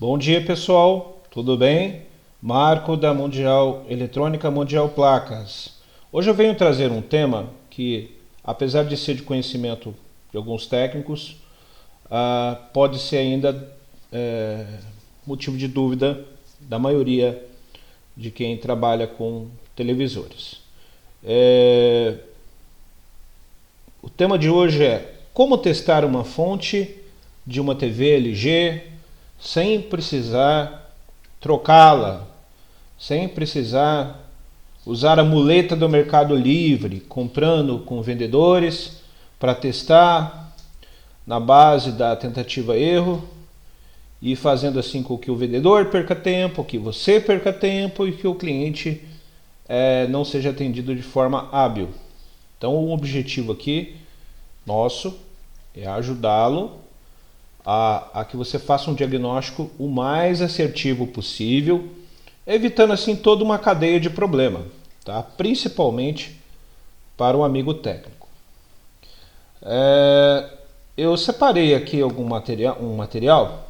Bom dia, pessoal, tudo bem? Marco da Mundial Eletrônica Mundial Placas. Hoje eu venho trazer um tema que, apesar de ser de conhecimento de alguns técnicos, pode ser ainda motivo de dúvida da maioria de quem trabalha com televisores. O tema de hoje é como testar uma fonte de uma TV LG sem precisar trocá-la, sem precisar usar a muleta do Mercado Livre, comprando com vendedores para testar na base da tentativa-erro e fazendo assim com que o vendedor perca tempo, que você perca tempo e que o cliente não seja atendido de forma hábil. Então o objetivo aqui nosso é ajudá-lo a que você faça um diagnóstico o mais assertivo possível, evitando assim toda uma cadeia de problema, tá? Principalmente para um amigo técnico. Eu separei aqui um material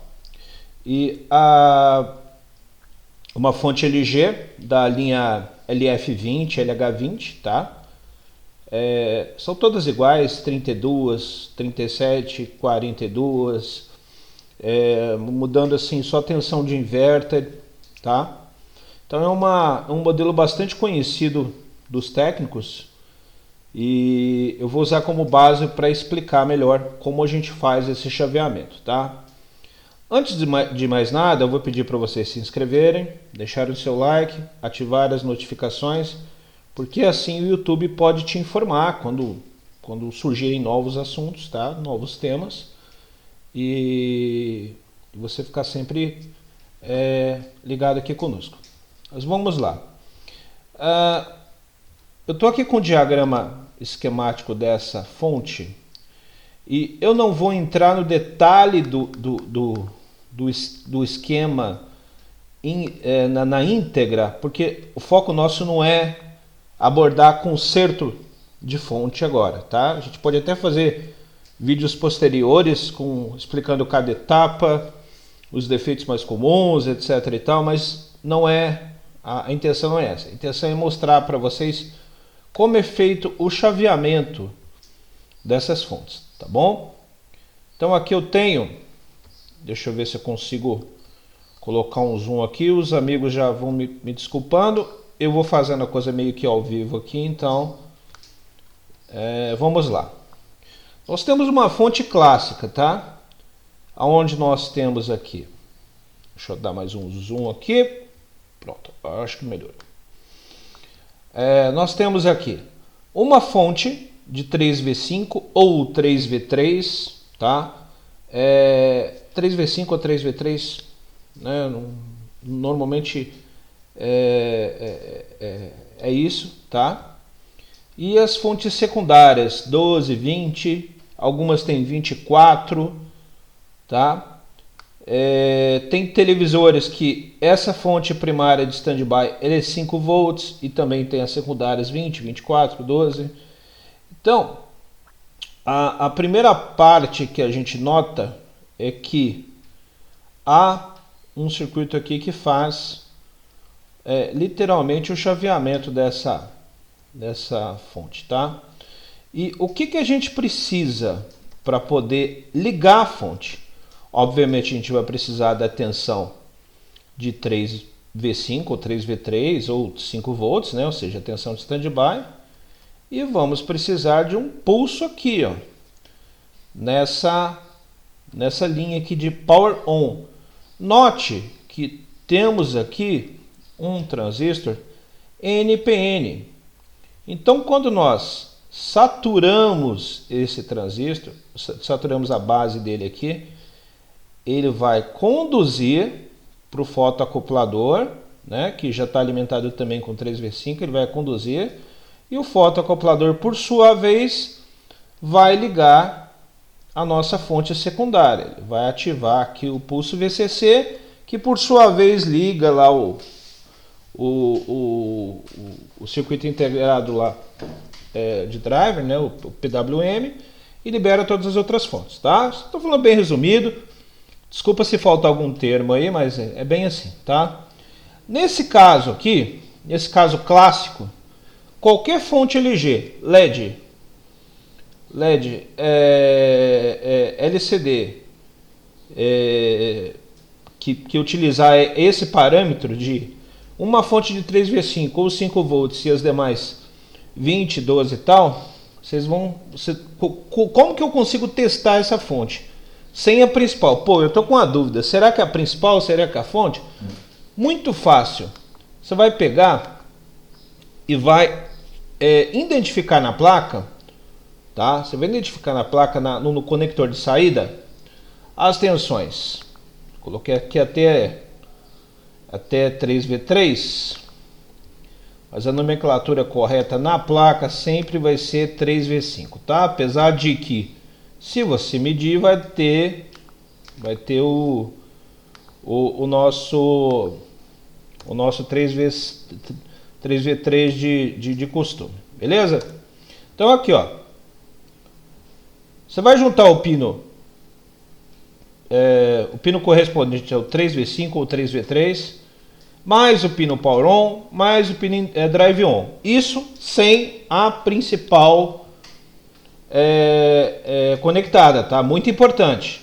e uma fonte LG da linha LF20, LH20, tá? São todas iguais, 32, 37, 42, mudando assim só a tensão de inverter, tá? Então é um modelo bastante conhecido dos técnicos e eu vou usar como base para explicar melhor como a gente faz esse chaveamento, tá? Antes de mais nada, eu vou pedir para vocês se inscreverem, deixarem o seu like, ativar as notificações, porque assim o YouTube pode te informar quando surgirem novos assuntos, tá? Novos temas, e você ficar sempre ligado aqui conosco. Mas vamos lá. Eu estou aqui com o diagrama esquemático dessa fonte e eu não vou entrar no detalhe do esquema na íntegra, porque o foco nosso não é abordar conserto de fonte agora, tá? A gente pode até fazer vídeos posteriores explicando cada etapa, os defeitos mais comuns, etc e tal, mas a intenção não é essa. A intenção é mostrar para vocês como é feito o chaveamento dessas fontes, tá bom? Então aqui eu tenho, deixa eu ver se eu consigo colocar um zoom aqui, os amigos já vão me desculpando. Eu vou fazendo a coisa meio que ao vivo aqui, então vamos lá. Nós temos uma fonte clássica, tá? Aonde nós temos aqui, deixa eu dar mais um zoom aqui, pronto, acho que melhorou. Nós temos aqui uma fonte de 3V5 ou 3V3, tá? 3V5 ou 3V3, né? Normalmente é isso, tá? E as fontes secundárias 12, 20, algumas têm 24, tá? Tem televisores que essa fonte primária de standby é 5 volts e também tem as secundárias 20, 24, 12. Então, a primeira parte que a gente nota é que há um circuito aqui que faz literalmente o chaveamento dessa fonte, tá? E o que a gente precisa para poder ligar a fonte? Obviamente a gente vai precisar da tensão de 3V5 ou 3V3 ou 5 volts, né? Ou seja, a tensão de standby. E vamos precisar de um pulso aqui, ó, nessa linha aqui de power on. Note que temos aqui um transistor NPN. Então, quando nós saturamos esse transistor, saturamos a base dele aqui, ele vai conduzir para o fotoacoplador, né, que já está alimentado também com 3V5, ele vai conduzir, e o fotoacoplador, por sua vez, vai ligar a nossa fonte secundária. Ele vai ativar aqui o pulso VCC, que por sua vez liga lá o circuito integrado lá de driver, né, o PWM, e libera todas as outras fontes, tá? Estou falando bem resumido. Desculpa se falta algum termo aí, mas é bem assim, tá? Nesse caso aqui, nesse caso clássico, qualquer fonte LG, LED, LCD, que utilizar esse parâmetro de uma fonte de 3V5 ou 5 volts e as demais 20, 12 e tal, como que eu consigo testar essa fonte sem a principal? Pô, eu tô com uma dúvida, será que é a principal, será que é a fonte? Muito fácil, você vai pegar e vai identificar na placa, tá? Você vai identificar na placa, no conector de saída, as tensões. Coloquei aqui até 3V3, mas a nomenclatura correta na placa sempre vai ser 3V5, tá? Apesar de que, se você medir, vai ter o nosso 3V3 de costume, beleza? Então aqui, ó, você vai juntar o pino correspondente ao 3V5 ou 3V3, mais o pino Power On, mais o pino Drive On. Isso sem a principal conectada, tá? Muito importante.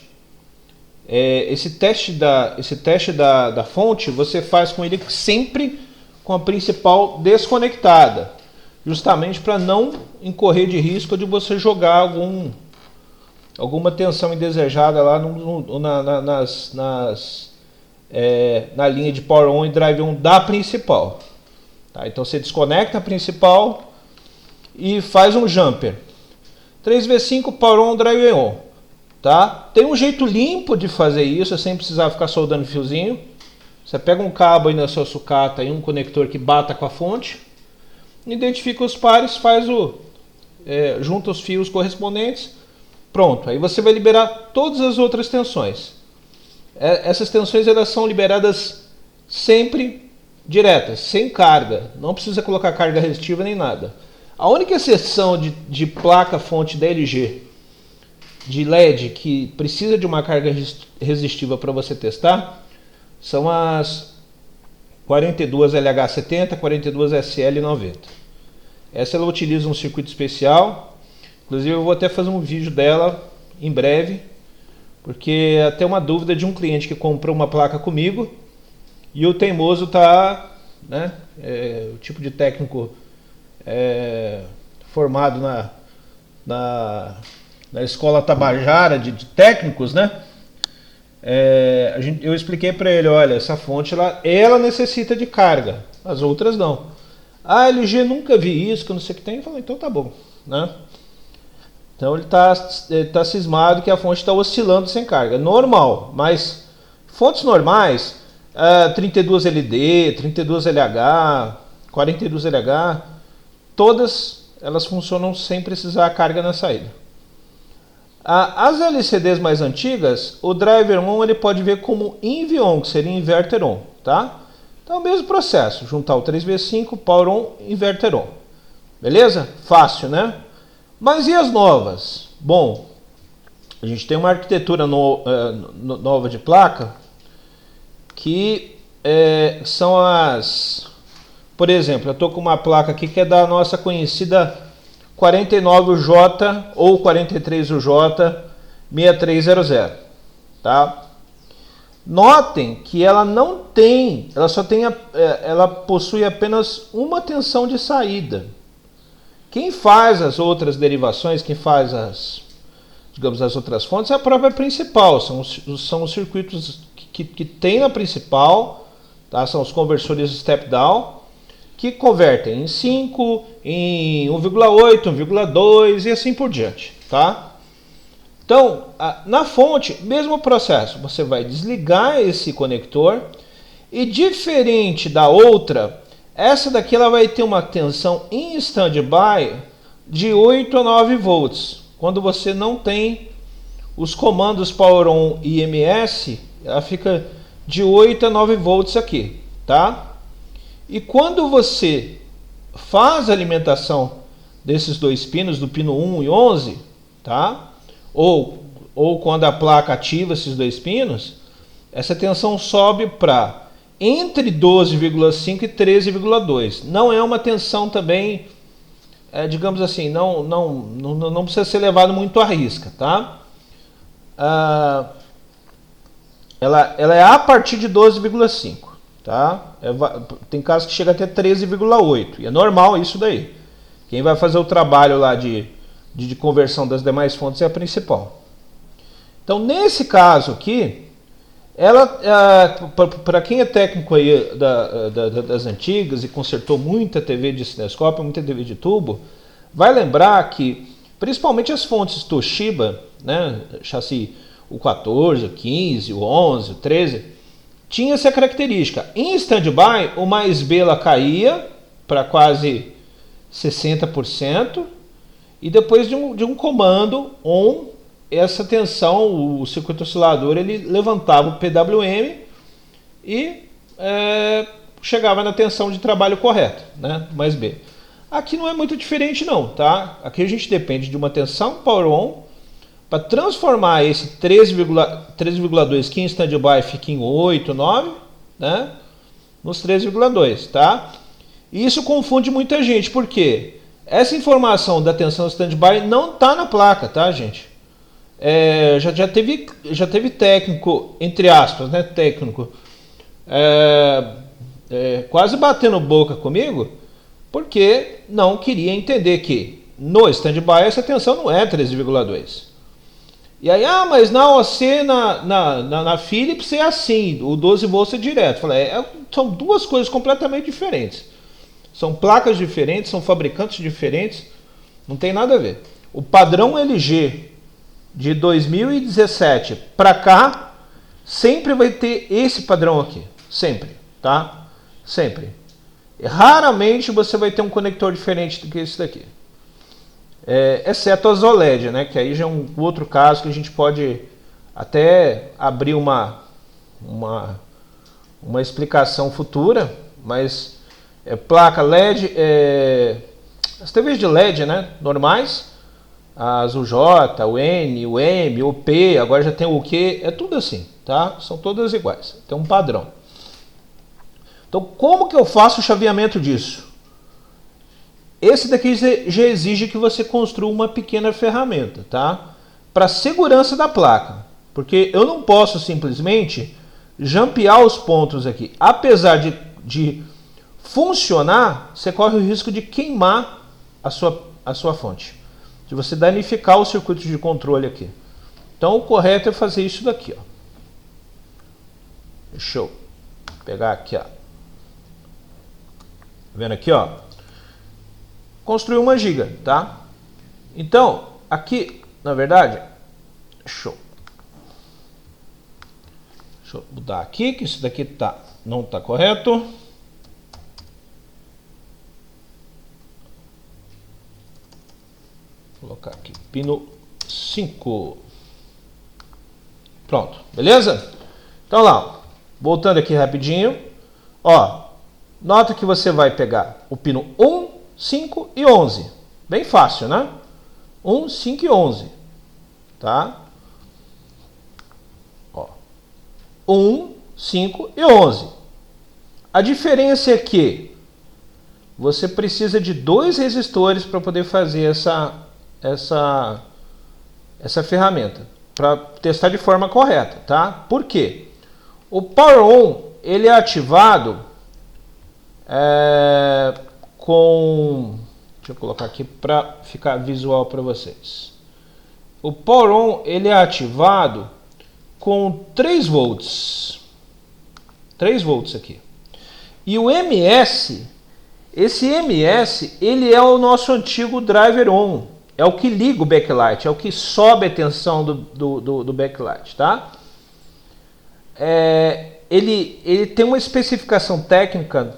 Esse teste da fonte você faz com ele sempre com a principal desconectada, justamente para não incorrer de risco de você jogar alguma tensão indesejada lá na linha de Power On e Drive On da principal. Tá? Então você desconecta a principal e faz um jumper. 3V5 Power On, Drive On. Tá? Tem um jeito limpo de fazer isso, sem precisar ficar soldando fiozinho. Você pega um cabo aí na sua sucata e um conector que bata com a fonte, identifica os pares, junta os fios correspondentes, pronto. Aí você vai liberar todas as outras tensões. Essas tensões elas são liberadas sempre diretas, sem carga. Não precisa colocar carga resistiva nem nada. A única exceção de placa fonte da LG de LED que precisa de uma carga resistiva para você testar são as 42LH70, 42SL90. Essa ela utiliza um circuito especial. Inclusive eu vou até fazer um vídeo dela em breve, porque até uma dúvida de um cliente que comprou uma placa comigo e o teimoso tá, né, o tipo de técnico formado na escola Tabajara de técnicos, né? Eu expliquei para ele, olha, essa fonte ela necessita de carga, as outras não. A LG nunca vi isso, que eu não sei o que tem. Eu falei, então tá bom, né? Então ele tá cismado que a fonte está oscilando sem carga, normal. Mas fontes normais, 32LD, 32LH, 42LH, todas elas funcionam sem precisar carga na saída. As LCDs mais antigas, o driver on ele pode ver como inv on, que seria inverter on, tá? Então é o mesmo processo, juntar o 3V5, power on, inverter on. Beleza? Fácil, né? Mas e as novas? Bom, a gente tem uma arquitetura nova de placa que são as... Por exemplo, eu estou com uma placa aqui que é da nossa conhecida 49UJ ou 43UJ 6300, tá? Notem que ela não tem, ela possui apenas uma tensão de saída. Quem faz as outras derivações, quem faz as outras fontes é a própria principal, são os circuitos que tem na principal, tá? São os conversores step down, que convertem em 5, em 1,8, 1,2 e assim por diante, tá? Então, na fonte, mesmo processo, você vai desligar esse conector e, diferente da outra, essa daqui ela vai ter uma tensão em standby de 8 a 9 volts. Quando você não tem os comandos Power On e EMS, ela fica de 8 a 9 volts aqui, tá? E quando você faz a alimentação desses dois pinos, do pino 1 e 11, tá? Ou quando a placa ativa esses dois pinos, essa tensão sobe para entre 12,5 e 13,2. Não é uma tensão também, digamos assim, não precisa ser levado muito à risca, tá? Ela é a partir de 12,5, tá? Tem casos que chega até 13,8 e é normal isso daí. Quem vai fazer o trabalho lá de conversão das demais fontes é a principal. Então, nesse caso aqui, para quem é técnico aí das antigas e consertou muita TV de cinescópio, muita TV de tubo, vai lembrar que, principalmente as fontes Toshiba, né, chassi o 14, o 15, o 11, o 13, tinha essa característica. Em standby, o mais B ela caía para quase 60%, e depois de um comando ON, essa tensão, o circuito oscilador, ele levantava o PWM e chegava na tensão de trabalho correta, né? Mais B. Aqui não é muito diferente não, tá? Aqui a gente depende de uma tensão Power On para transformar esse 13,2 que em standby fica em 8, 9, né? Nos 13,2, tá? E isso confunde muita gente, porque essa informação da tensão standby não está na placa, tá, gente? Já teve técnico, entre aspas, né, técnico, quase batendo boca comigo, porque não queria entender que no standby essa tensão não é 13,2. E aí, mas na OC, na Philips é assim, o 12 volts é direto. Falei, são duas coisas completamente diferentes. São placas diferentes, são fabricantes diferentes, não tem nada a ver. O padrão LG de 2017 para cá, sempre vai ter esse padrão aqui. Sempre, tá? Sempre. E raramente você vai ter um conector diferente do que esse daqui. Exceto as OLED, né? Que aí já é um outro caso que a gente pode até abrir uma explicação futura, mas placa LED, as TVs de LED, né? Normais, as UJ, o N, o M, o P, agora já tem o Q, é tudo assim, tá? São todas iguais, tem um padrão. Então, como que eu faço o chaveamento disso? Esse daqui já exige que você construa uma pequena ferramenta, tá? Para segurança da placa, porque eu não posso simplesmente jampear os pontos aqui. Apesar de funcionar, você corre o risco de queimar a sua fonte, de você danificar o circuito de controle aqui. Então o correto é fazer isso daqui, ó. Deixa eu pegar aqui, ó. Tá vendo aqui, ó? Construir 1 GB, tá? Então, aqui, na verdade, deixa eu mudar aqui, que isso daqui não tá correto. Vou colocar aqui, pino 5. Pronto, beleza? Então lá, voltando aqui rapidinho, ó, nota que você vai pegar o pino 1, 5 e 11. Bem fácil, né? 1, 5 e 11. Tá? Ó. 1, 5 e 11. A diferença é que você precisa de 2 resistores para poder fazer essa ferramenta, para testar de forma correta, tá? Por quê? O Power On, ele é ativado deixa eu colocar aqui para ficar visual para vocês. O Power On, ele é ativado com 3 volts. 3 volts aqui. E o MS, esse MS, ele é o nosso antigo driver on. É o que liga o backlight, é o que sobe a tensão do backlight, tá? Ele tem uma especificação técnica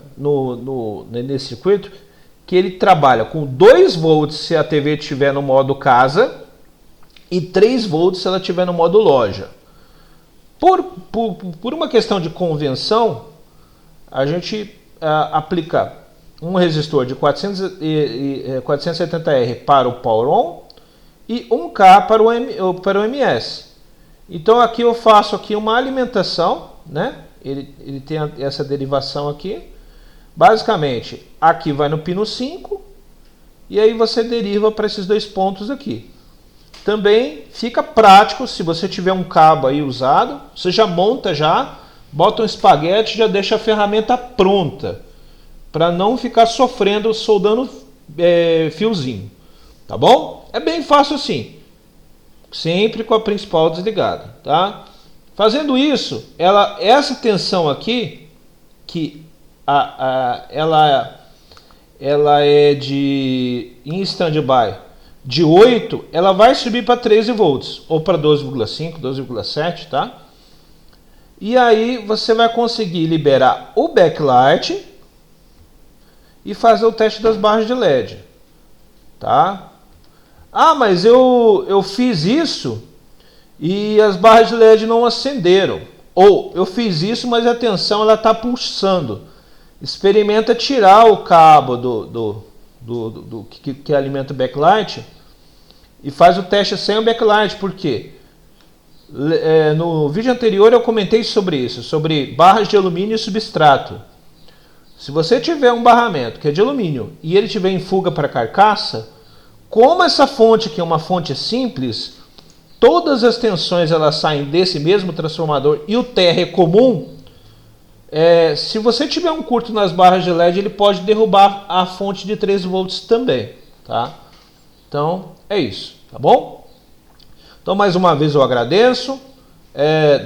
nesse circuito que ele trabalha com 2 volts se a TV estiver no modo casa e 3 volts se ela estiver no modo loja. Por uma questão de convenção, a gente aplica um resistor de 470R para o Power On e 1K para o MS. Então aqui eu faço aqui uma alimentação, né? Ele tem essa derivação aqui. Basicamente, aqui vai no pino 5 e aí você deriva para esses dois pontos aqui. Também fica prático se você tiver um cabo aí usado, você já monta já, bota um espaguete e já deixa a ferramenta pronta, para não ficar sofrendo, soldando fiozinho, tá bom? É bem fácil assim, sempre com a principal desligada, tá? Fazendo isso, essa tensão aqui, que ela é em standby de 8, ela vai subir para 13 volts, ou para 12,5, 12,7, tá? E aí você vai conseguir liberar o backlight e fazer o teste das barras de LED, tá? Ah, mas eu fiz isso e as barras de LED não acenderam. Ou eu fiz isso, mas a tensão ela está pulsando. Experimenta tirar o cabo que alimenta o backlight e faz o teste sem o backlight. Por quê? No vídeo anterior eu comentei sobre isso, sobre barras de alumínio e substrato. Se você tiver um barramento que é de alumínio e ele tiver em fuga para carcaça, como essa fonte aqui é uma fonte simples, todas as tensões elas saem desse mesmo transformador e o TR é comum. Se você tiver um curto nas barras de LED, ele pode derrubar a fonte de 13 volts também, tá? Então é isso, tá bom? Então mais uma vez eu agradeço.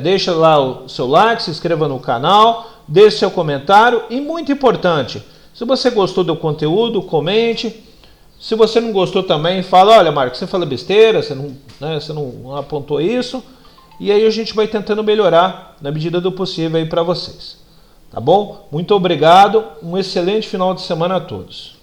Deixa lá o seu like, se inscreva no canal, deixe seu comentário e, muito importante, se você gostou do conteúdo, comente. Se você não gostou também, fala: olha, Marcos, você fala besteira, você não apontou isso. E aí a gente vai tentando melhorar na medida do possível aí para vocês. Tá bom? Muito obrigado, um excelente final de semana a todos.